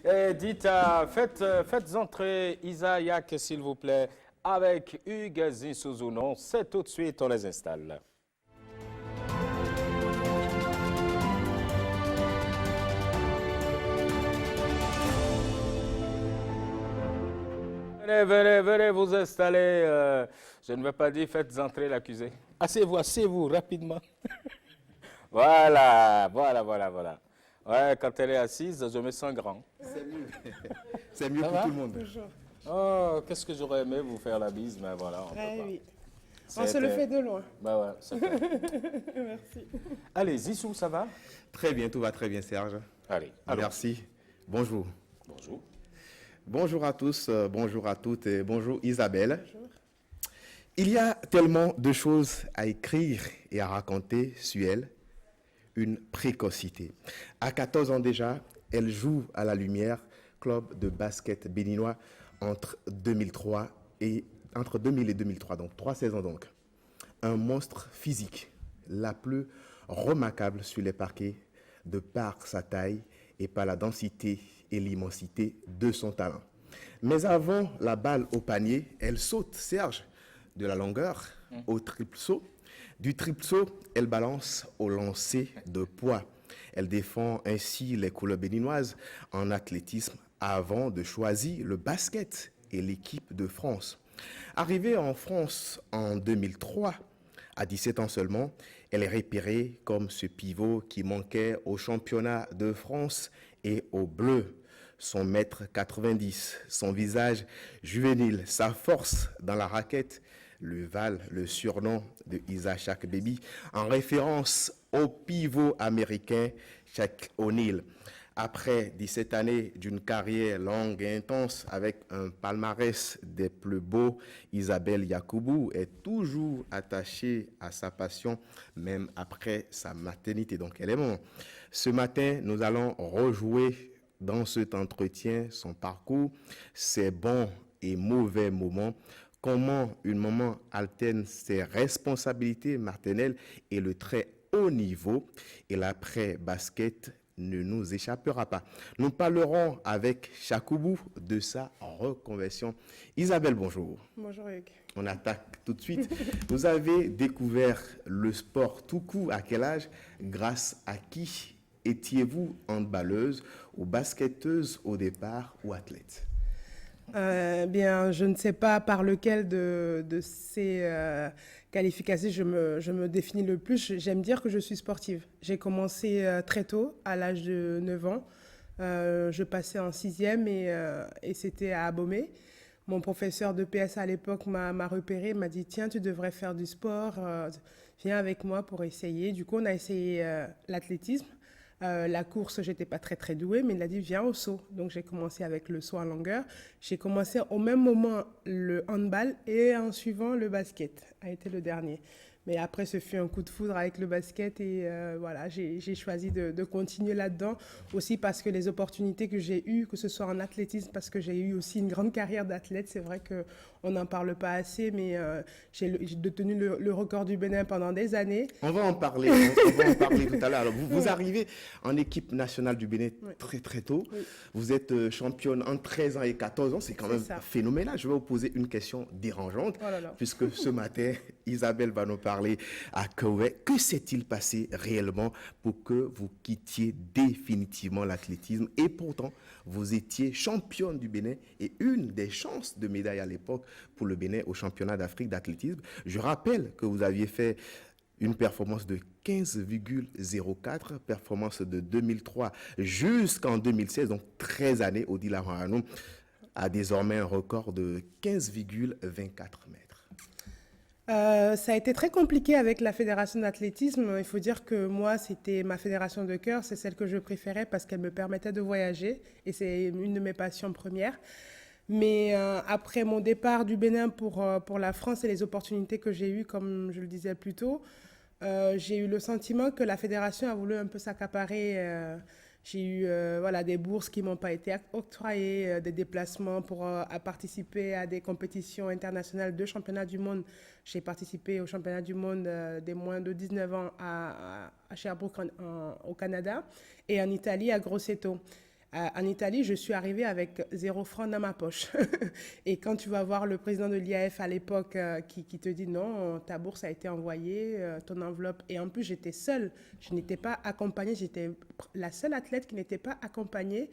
Faites entrer Isaac, s'il vous plaît, avec Hugues Zinsouzuno. C'est tout de suite, on les installe. Venez vous installer. Je ne veux pas dire faites entrer l'accusé. Asseyez-vous rapidement. Voilà. Ouais, quand elle est assise, je me sens grand. C'est mieux. C'est mieux pour tout le monde. Toujours. Oh, qu'est-ce que j'aurais aimé vous faire la bise, mais voilà, on peut pas. Oui. On se le fait de loin. Bah ouais, c'est fait. Merci. Allez, Zissou, ça va? Très bien, tout va très bien, Serge. Allez, Merci. Bonjour. Bonjour. Bonjour à tous, bonjour à toutes et bonjour Isabelle. Bonjour. Il y a tellement de choses à écrire et à raconter sur elle. Une précocité. À 14 ans déjà, elle joue à la Lumière, club de basket béninois entre 2000 et 2003, donc 3 saisons donc. Un monstre physique, la plus remarquable sur les parquets de par sa taille et par la densité et l'immensité de son talent. Mais avant la balle au panier, elle saute, Serge, de la longueur au triple saut. Du triple saut, elle balance au lancer de poids. Elle défend ainsi les couleurs béninoises en athlétisme avant de choisir le basket et l'équipe de France. Arrivée en France en 2003, à 17 ans seulement, elle est repérée comme ce pivot qui manquait au championnat de France et au bleu. Son mètre 90, son visage juvénile, sa force dans la raquette, le surnom de Isaac Baby, en référence au pivot américain Shaq O'Neal. Après 17 années d'une carrière longue et intense avec un palmarès des plus beaux, Isabelle Yacoubou est toujours attachée à sa passion, même après sa maternité. Donc elle est morte. Ce matin, nous allons rejouer dans cet entretien son parcours, ses bons et mauvais moments, comment une maman alterne ses responsabilités maternelles et le très haut niveau, et l'après-basket ne nous échappera pas. Nous parlerons avec Chakoubou de sa reconversion. Isabelle, bonjour. Bonjour Hugues. On attaque tout de suite. Vous avez découvert le sport tout court à quel âge? Grâce à qui étiez-vous handballeuse ou basketteuse au départ ou athlète? Bien, je ne sais pas par lequel de ces qualifications je me définis le plus. J'aime dire que je suis sportive. J'ai commencé très tôt, à l'âge de 9 ans. Je passais en sixième et c'était à Abomey. Mon professeur de PS à l'époque m'a repéré, m'a dit « Tiens, tu devrais faire du sport, viens avec moi pour essayer ». Du coup, on a essayé l'athlétisme. La course, j'étais pas très douée, mais il a dit viens au saut. Donc j'ai commencé avec le saut en longueur. J'ai commencé au même moment le handball et en suivant le basket a été le dernier. Mais après, ce fut un coup de foudre avec le basket et voilà, j'ai choisi de continuer là-dedans. Aussi parce que les opportunités que j'ai eues, que ce soit en athlétisme, parce que j'ai eu aussi une grande carrière d'athlète, c'est vrai qu'on n'en parle pas assez, mais j'ai détenu le record du Bénin pendant des années. On va en parler, on va en parler tout à l'heure. Alors, vous arrivez en équipe nationale du Bénin très tôt. Oui. Vous êtes championne en 13 ans et 14 ans, c'est quand même phénoménal. Je vais vous poser une question dérangeante, puisque ce matin, Isabelle va nous parler à Koweït. Que s'est-il passé réellement pour que vous quittiez définitivement l'athlétisme? Et pourtant, vous étiez championne du Bénin et une des chances de médaille à l'époque pour le Bénin au championnat d'Afrique d'athlétisme. Je rappelle que vous aviez fait une performance de 15,04, performance de 2003 jusqu'en 2016, donc 13 années. Odila Haranou a désormais un record de 15,24 mètres. Ça a été très compliqué avec la fédération d'athlétisme. Il faut dire que moi, c'était ma fédération de cœur. C'est celle que je préférais parce qu'elle me permettait de voyager. Et c'est une de mes passions premières. Mais après mon départ du Bénin pour la France et les opportunités que j'ai eues, comme je le disais plus tôt, j'ai eu le sentiment que la fédération a voulu un peu s'accaparer. J'ai eu des bourses qui ne m'ont pas été octroyées, des déplacements pour participer à des compétitions internationales de championnat du monde. J'ai participé au championnat du monde des moins de 19 ans à Sherbrooke au Canada et en Italie à Grosseto. En Italie, je suis arrivée avec 0 franc dans ma poche. Et quand tu vas voir le président de l'IAF à l'époque qui te dit non, ta bourse a été envoyée, ton enveloppe. Et en plus, j'étais seule. Je n'étais pas accompagnée. J'étais la seule athlète qui n'était pas accompagnée.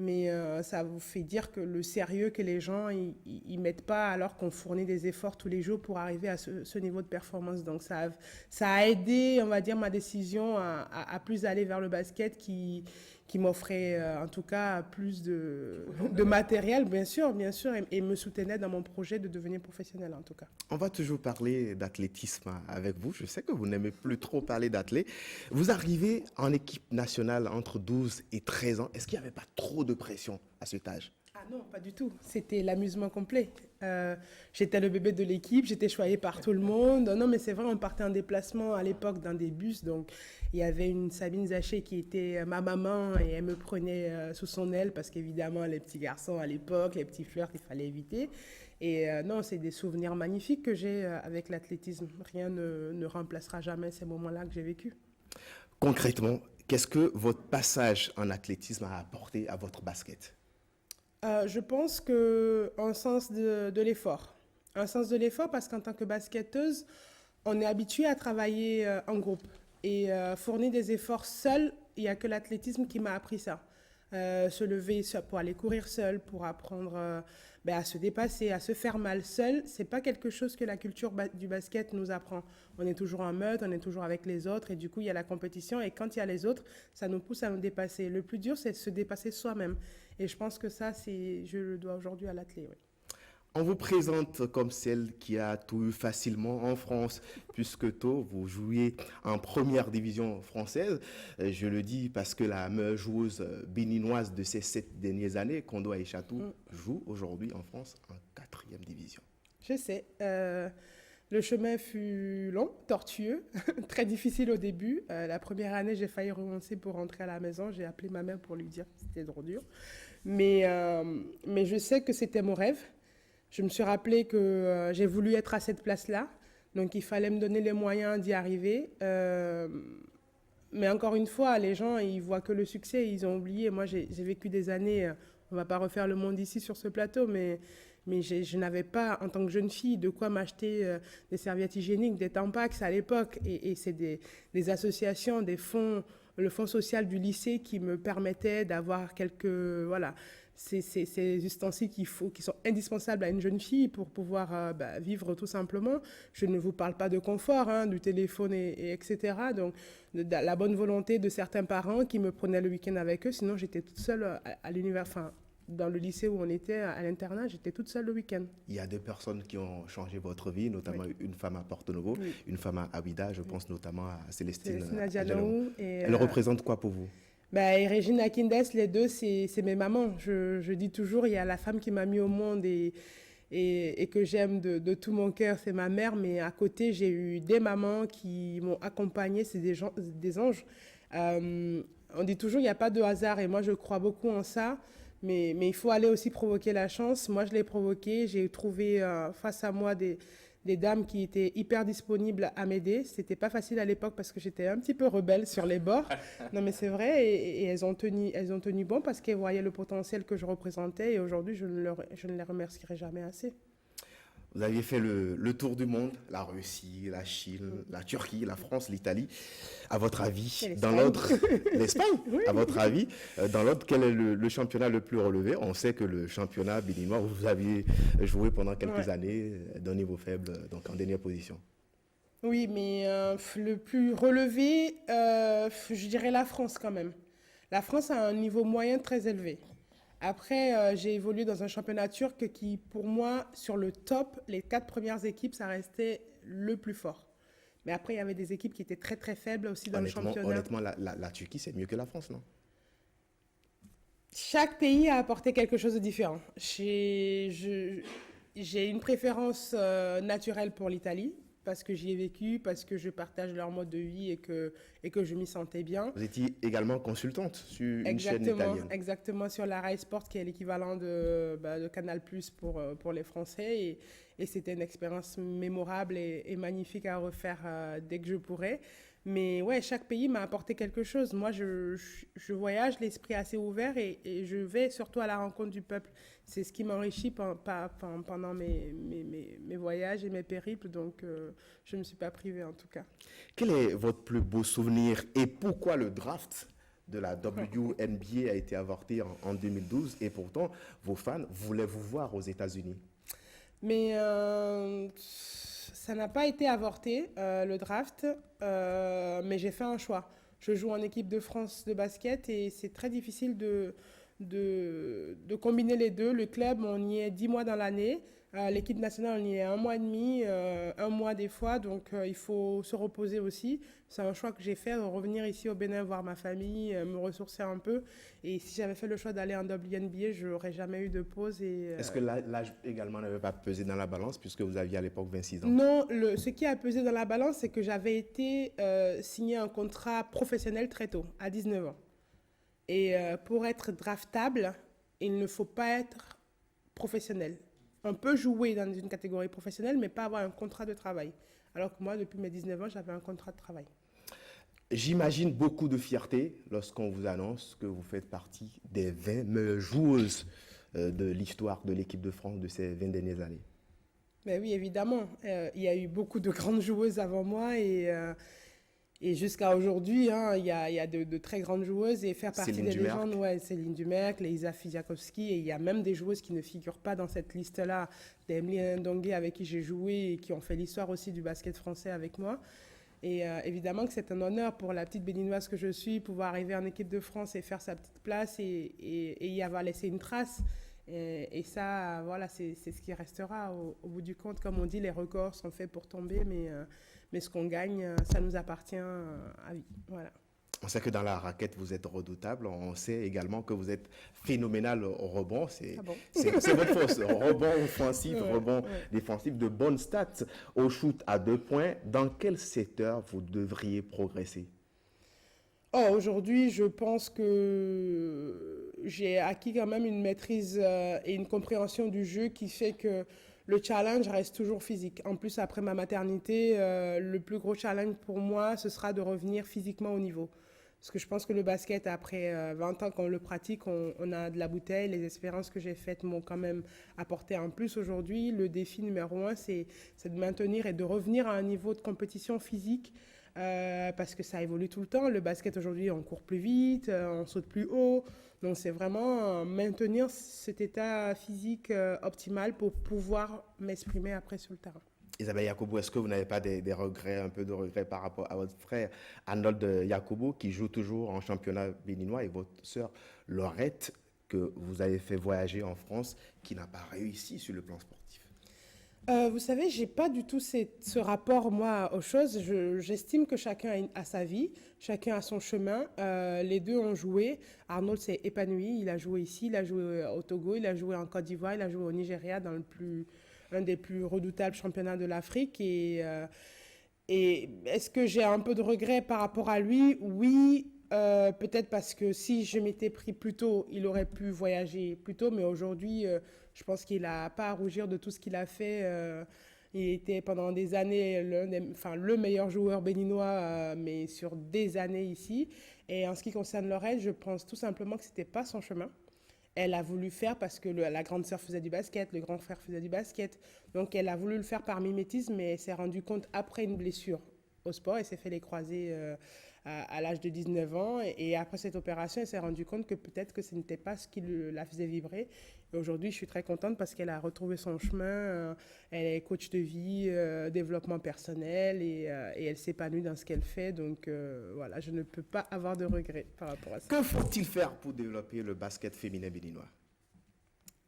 Mais ça vous fait dire que le sérieux que les gens ils mettent pas alors qu'on fournit des efforts tous les jours pour arriver à ce niveau de performance. Donc ça a aidé, on va dire, ma décision à plus aller vers le basket qui m'offrait en tout cas plus de matériel, bien sûr, et me soutenait dans mon projet de devenir professionnel en tout cas. On va toujours parler d'athlétisme avec vous. Je sais que vous n'aimez plus trop parler d'athlètes. Vous arrivez en équipe nationale entre 12 et 13 ans. Est-ce qu'il n'y avait pas trop de pression à cet âge? Ah non, pas du tout. C'était l'amusement complet. J'étais le bébé de l'équipe, j'étais choyée par tout le monde. Non, mais c'est vrai, on partait en déplacement à l'époque dans des bus. Donc, il y avait une Sabine Zaché qui était ma maman et elle me prenait sous son aile parce qu'évidemment, les petits garçons à l'époque, les petits fleurs qu'il fallait éviter. Et non, c'est des souvenirs magnifiques que j'ai avec l'athlétisme. Rien ne remplacera jamais ces moments-là que j'ai vécus. Concrètement, qu'est-ce que votre passage en athlétisme a apporté à votre basket? Je pense qu'un sens de l'effort. Un sens de l'effort parce qu'en tant que basketteuse, on est habitué à travailler en groupe. Et fournir des efforts seul, il n'y a que l'athlétisme qui m'a appris ça. Se lever pour aller courir seul, pour apprendre à se dépasser, à se faire mal seul, c'est pas quelque chose que la culture du basket nous apprend. On est toujours en meute, on est toujours avec les autres et du coup il y a la compétition et quand il y a les autres, ça nous pousse à nous dépasser. Le plus dur, c'est de se dépasser soi-même. Et je pense que ça, je le dois aujourd'hui à l'athlète. Oui. On vous présente comme celle qui a tout eu facilement en France, puisque tôt, vous jouiez en première division française. Je le dis parce que la meilleure joueuse béninoise de ces 7 dernières années, Kondo Aïchatou, joue aujourd'hui en France en 4e division. Je sais. Le chemin fut long, tortueux, très difficile au début. La première année, j'ai failli renoncer pour rentrer à la maison. J'ai appelé ma mère pour lui dire que c'était trop dur. Mais je sais que c'était mon rêve. Je me suis rappelé que j'ai voulu être à cette place-là. Donc, il fallait me donner les moyens d'y arriver. Mais encore une fois, les gens, ils voient que le succès. Ils ont oublié. Moi, j'ai vécu des années. On ne va pas refaire le monde ici sur ce plateau, mais je n'avais pas, en tant que jeune fille, de quoi m'acheter des serviettes hygiéniques, des Tampax à l'époque. Et c'est des associations, des fonds, le fonds social du lycée qui me permettait d'avoir quelques... Voilà, ces ustensiles qui sont indispensables à une jeune fille pour pouvoir vivre tout simplement. Je ne vous parle pas de confort, du téléphone, etc. Donc, de la bonne volonté de certains parents qui me prenaient le week-end avec eux. Sinon, j'étais toute seule à l'univers... Enfin, dans le lycée où on était, à l'internat, j'étais toute seule le week-end. Il y a 2 personnes qui ont changé votre vie, notamment une femme à Porto Novo, une femme à Abida, je pense notamment à Célestine Adjanaou. Elle représente quoi pour vous? Et Régine Akindes, les deux, c'est mes mamans. Je dis toujours, il y a la femme qui m'a mis au monde et que j'aime de tout mon cœur, c'est ma mère. Mais à côté, j'ai eu des mamans qui m'ont accompagnée, c'est des anges. On dit toujours, il n'y a pas de hasard et moi, je crois beaucoup en ça. Mais il faut aller aussi provoquer la chance. Moi, je l'ai provoqué. J'ai trouvé face à moi des dames qui étaient hyper disponibles à m'aider. C'était pas facile à l'époque parce que j'étais un petit peu rebelle sur les bords. Non, mais c'est vrai. Et elles ont tenu bon parce qu'elles voyaient le potentiel que je représentais. Et aujourd'hui, je ne les remercierai jamais assez. Vous aviez fait le tour du monde, la Russie, la Chine, la Turquie, la France, l'Italie. À votre avis, dans l'ordre, l'Espagne, oui. À votre avis, dans l'ordre, quel est le championnat le plus relevé? On sait que le championnat béninois, vous aviez joué pendant quelques années d'un niveau faible, donc en dernière position. Oui, mais le plus relevé, je dirais la France quand même. La France a un niveau moyen très élevé. Après, j'ai évolué dans un championnat turc qui, pour moi, sur le top, les 4 premières équipes, ça restait le plus fort. Mais après, il y avait des équipes qui étaient très, très faibles aussi dans le championnat. Honnêtement, la Turquie, c'est mieux que la France, non? Chaque pays a apporté quelque chose de différent. J'ai une préférence naturelle pour l'Italie, parce que j'y ai vécu, parce que je partage leur mode de vie et que je m'y sentais bien. Vous étiez également consultante sur une chaîne italienne. Exactement, sur la Rai Sport, qui est l'équivalent de Canal+ pour les Français. Et c'était une expérience mémorable et magnifique à refaire dès que je pourrais. Mais ouais, chaque pays m'a apporté quelque chose. Moi, je voyage l'esprit assez ouvert et je vais surtout à la rencontre du peuple. C'est ce qui m'enrichit pendant mes voyages et mes périples. Donc, je ne me suis pas privée en tout cas. Quel est votre plus beau souvenir et pourquoi le draft de la WNBA a été avorté en 2012 et pourtant vos fans voulaient vous voir aux États-Unis? Mais ça n'a pas été avorté, le draft, mais j'ai fait un choix. Je joue en équipe de France de basket et c'est très difficile de combiner les deux. Le club, on y est 10 mois dans l'année. L'équipe nationale, on y est 1 mois et demi, 1 mois des fois. Donc, il faut se reposer aussi. C'est un choix que j'ai fait, de revenir ici au Bénin, voir ma famille, me ressourcer un peu. Et si j'avais fait le choix d'aller en WNBA, je n'aurais jamais eu de pause. Est-ce que l'âge également n'avait pas pesé dans la balance puisque vous aviez à l'époque 26 ans? Non, ce qui a pesé dans la balance, c'est que j'avais été signé un contrat professionnel très tôt, à 19 ans. Et pour être draftable, il ne faut pas être professionnel. On peut jouer dans une catégorie professionnelle, mais pas avoir un contrat de travail. Alors que moi, depuis mes 19 ans, j'avais un contrat de travail. J'imagine beaucoup de fierté lorsqu'on vous annonce que vous faites partie des 20 meilleures joueuses de l'histoire de l'équipe de France de ces 20 dernières années. Mais oui, évidemment. Il y a eu beaucoup de grandes joueuses avant moi et jusqu'à aujourd'hui, hein, il y a de très grandes joueuses et faire partie Céline des Dumerc. légendes, ouais, Céline Dumerc, Leïsa Fiziakowski, et il y a même des joueuses qui ne figurent pas dans cette liste-là, des Emily Ndongue avec qui j'ai joué et qui ont fait l'histoire aussi du basket français avec moi. Et évidemment que c'est un honneur pour la petite béninoise que je suis, pouvoir arriver en équipe de France et faire sa petite place et y avoir laissé une trace. Et ça, voilà, c'est ce qui restera au bout du compte. Comme on dit, les records sont faits pour tomber, mais ce qu'on gagne, ça nous appartient à vie. Voilà. On sait que dans la raquette, vous êtes redoutable. On sait également que vous êtes phénoménal au rebond. C'est Ah bon? c'est votre force. Rebond offensif, Ouais, rebond ouais. défensif, de bonnes stats. Au shoot à 2 points, dans quel secteur vous devriez progresser? Oh, aujourd'hui, je pense que j'ai acquis quand même une maîtrise et une compréhension du jeu qui fait que le challenge reste toujours physique. En plus, après ma maternité, le plus gros challenge pour moi, ce sera de revenir physiquement au niveau. Parce que je pense que le basket, après 20 ans qu'on le pratique, on a de la bouteille. Les expériences que j'ai faites m'ont quand même apporté un plus aujourd'hui. Le défi numéro 1, c'est de maintenir et de revenir à un niveau de compétition physique parce que ça évolue tout le temps. Le basket aujourd'hui, on court plus vite, on saute plus haut. Donc c'est vraiment maintenir cet état physique optimal pour pouvoir m'exprimer après sur le terrain. Isabelle Yacoubou, est-ce que vous n'avez pas des regrets, un peu de regrets par rapport à votre frère Arnold Yacoubou, qui joue toujours en championnat béninois, et votre sœur Laurette, que vous avez fait voyager en France, qui n'a pas réussi sur le plan sportif? Vous savez, j'ai pas du tout ce rapport, moi, aux choses. J'estime que chacun a sa vie, chacun a son chemin. Les deux ont joué. Arnold s'est épanoui. Il a joué ici, il a joué au Togo, il a joué en Côte d'Ivoire, il a joué au Nigeria dans un des plus redoutables championnats de l'Afrique. Et est-ce que j'ai un peu de regret par rapport à lui? Oui, peut-être parce que si je m'étais pris plus tôt, il aurait pu voyager plus tôt. Mais aujourd'hui, je pense qu'il n'a pas à rougir de tout ce qu'il a fait. Il était pendant des années le meilleur joueur béninois, mais sur des années ici. Et en ce qui concerne Laurette, je pense tout simplement que ce n'était pas son chemin. Elle a voulu faire parce que la grande sœur faisait du basket, le grand frère faisait du basket. Donc elle a voulu le faire par mimétisme, mais elle s'est rendue compte après une blessure au sport. Elle s'est fait les croisés à l'âge de 19 ans. Et après cette opération, elle s'est rendue compte que peut-être que ce n'était pas ce qui la faisait vibrer. Et aujourd'hui, je suis très contente parce qu'elle a retrouvé son chemin. Elle est coach de vie, développement personnel et elle s'épanouit dans ce qu'elle fait. Donc voilà, je ne peux pas avoir de regrets par rapport à ça. Que faut-il faire pour développer le basket féminin béninois?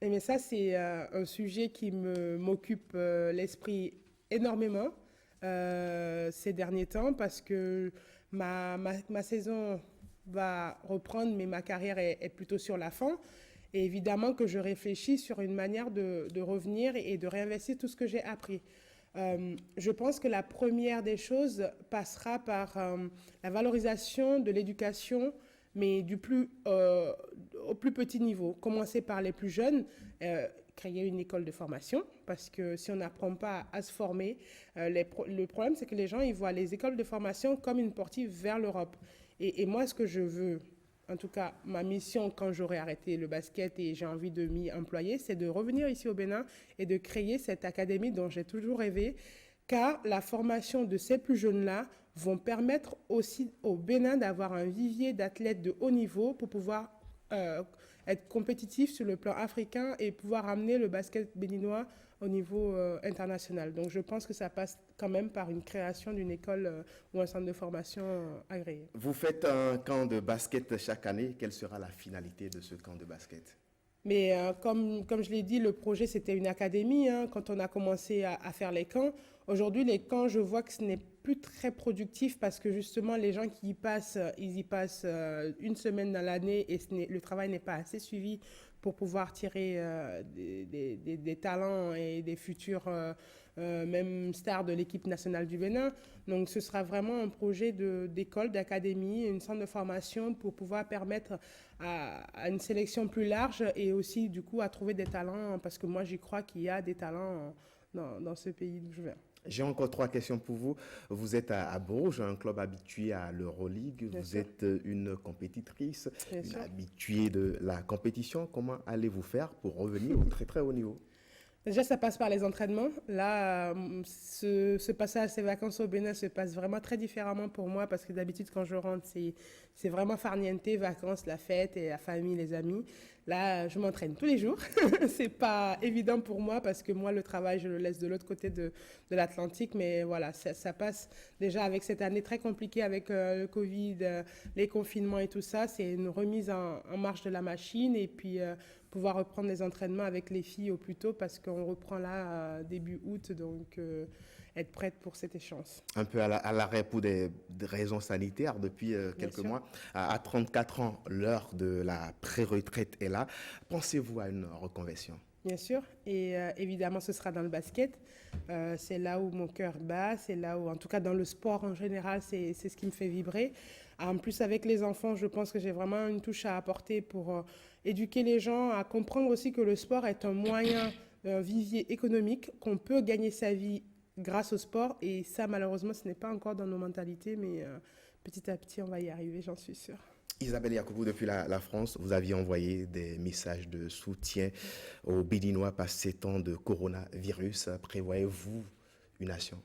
Eh bien, ça, c'est un sujet qui m'occupe l'esprit énormément ces derniers temps parce que ma saison va reprendre, mais ma carrière est plutôt sur la fin. Et évidemment que je réfléchis sur une manière de revenir et de réinvestir tout ce que j'ai appris. Je pense que la première des choses passera par la valorisation de l'éducation, mais au plus petit niveau. Commencer par les plus jeunes créer une école de formation, parce que si on n'apprend pas à se former, le problème, c'est que les gens, ils voient les écoles de formation comme une portive vers l'Europe. Et moi, ce que je veux, en tout cas, ma mission quand j'aurai arrêté le basket et j'ai envie de m'y employer, c'est de revenir ici au Bénin et de créer cette académie dont j'ai toujours rêvé, car la formation de ces plus jeunes-là vont permettre aussi au Bénin d'avoir un vivier d'athlètes de haut niveau pour pouvoir être compétitif sur le plan africain et pouvoir amener le basket béninois au niveau international. Donc je pense que ça passe quand même par une création d'une école ou un centre de formation agréé. Vous faites un camp de basket chaque année. Quelle sera la finalité de ce camp de basket? Mais comme je l'ai dit, le projet, c'était une académie quand on a commencé à faire les camps. Aujourd'hui, les camps, je vois que ce n'est plus très productif parce que justement, les gens qui y passent, ils y passent une semaine dans l'année et le travail n'est pas assez suivi pour pouvoir tirer des talents et des futurs même stars de l'équipe nationale du Bénin. Donc ce sera vraiment un projet d'école, d'académie, une centre de formation pour pouvoir permettre à une sélection plus large et aussi du coup à trouver des talents parce que moi j'y crois qu'il y a des talents dans ce pays d'où je viens. J'ai encore 3 questions pour vous. Vous êtes à Bourges, un club habitué à l'Euroleague. Bien vous sûr. êtes une compétitrice, Bien une sûr. habituée de la compétition. Comment allez-vous faire pour revenir au très très haut niveau? Déjà, ça passe par les entraînements. Là, ce passage, ces vacances au Bénin se passe vraiment très différemment pour moi parce que d'habitude, quand je rentre, c'est vraiment farniente, vacances, la fête et la famille, les amis. Là, je m'entraîne tous les jours. C'est pas évident pour moi parce que moi, le travail, je le laisse de l'autre côté de l'Atlantique. Mais voilà, ça passe déjà avec cette année très compliquée avec le Covid, les confinements et tout ça. C'est une remise en marche de la machine et puis pouvoir reprendre les entraînements avec les filles au plus tôt parce qu'on reprend là début août, donc être prête pour cette échéance. Un peu à l'arrêt pour des raisons sanitaires depuis quelques sûr. mois. À 34 ans, l'heure de la pré-retraite est là. Pensez-vous à une reconversion? Bien sûr, et évidemment ce sera dans le basket. C'est là où mon cœur bat, c'est là où, en tout cas dans le sport en général, c'est ce qui me fait vibrer. En plus avec les enfants, je pense que j'ai vraiment une touche à apporter pour éduquer les gens, à comprendre aussi que le sport est un moyen, un vivier économique, qu'on peut gagner sa vie grâce au sport. Et ça, malheureusement, ce n'est pas encore dans nos mentalités, mais petit à petit, on va y arriver, j'en suis sûre. Isabelle Yacoubou, depuis la France, vous aviez envoyé des messages de soutien aux Béninois par ces temps de coronavirus. Prévoyez-vous une action?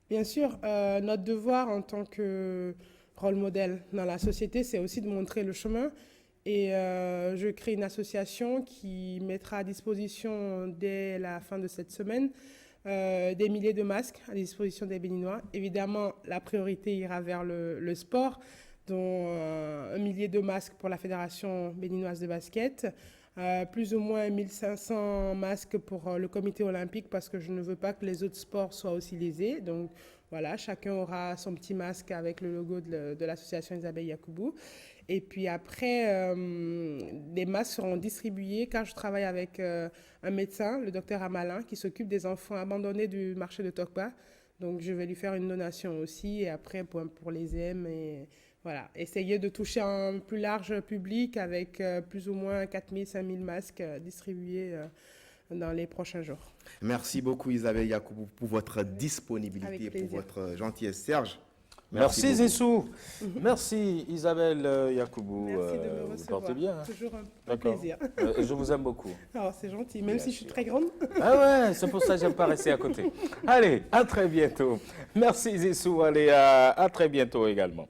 Bien sûr, notre devoir en tant que rôle modèle dans la société, c'est aussi de montrer le chemin. Et je crée une association qui mettra à disposition dès la fin de cette semaine des milliers de masques à disposition des Béninois. Évidemment, la priorité ira vers le sport, dont 1 millier de masques pour la Fédération béninoise de basket, plus ou moins 1500 masques pour le comité olympique parce que je ne veux pas que les autres sports soient aussi lésés. Donc voilà, chacun aura son petit masque avec le logo de l'association Isabelle Yacoubou. Et puis après, des masques seront distribués car je travaille avec un médecin, le docteur Amalin, qui s'occupe des enfants abandonnés du marché de Tokba. Donc je vais lui faire une donation aussi et après pour les EM et voilà, essayer de toucher un plus large public avec plus ou moins 4000, 5000 masques distribués dans les prochains jours. Merci beaucoup Isabelle Yacoubou pour votre disponibilité, Avec pour plaisir. votre gentillesse. Serge, Merci beaucoup. Zissou. Merci Isabelle Yacoubou. Merci de me Vous recevoir. portez bien. Hein? Toujours un D'accord. plaisir. Et je vous aime beaucoup. Alors c'est gentil, même Bien si je suis sûr. très grande. Ah ouais, c'est pour ça que j'aime pas rester à côté. Allez, à très bientôt. Merci Zissou. Allez, à très bientôt également.